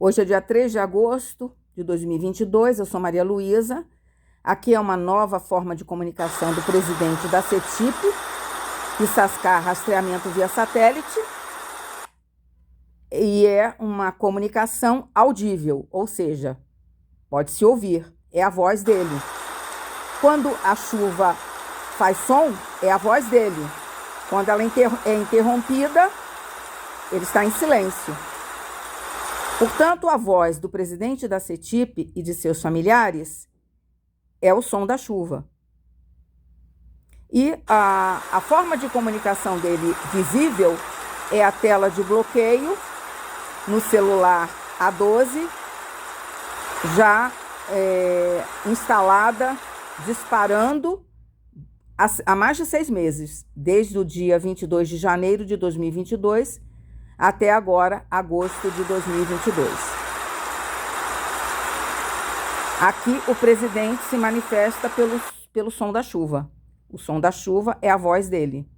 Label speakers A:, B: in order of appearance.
A: Hoje é dia 3 de agosto de 2022, eu sou Maria Luísa. Aqui é uma nova forma de comunicação do presidente da CETIP, Issascar Rastreamento via Satélite, e é uma comunicação audível, ou seja, pode-se ouvir, é a voz dele. Quando a chuva faz som, é a voz dele. Quando ela é interrompida, ele está em silêncio. Portanto, a voz do presidente da CETIP e de seus familiares é o som da chuva. E a forma de comunicação dele visível é a tela de bloqueio no celular A12, já instalada, disparando há mais de 6 meses, desde o dia 22 de janeiro de 2022 até agora, agosto de 2022. Aqui o presidente se manifesta pelo som da chuva. O som da chuva é a voz dele.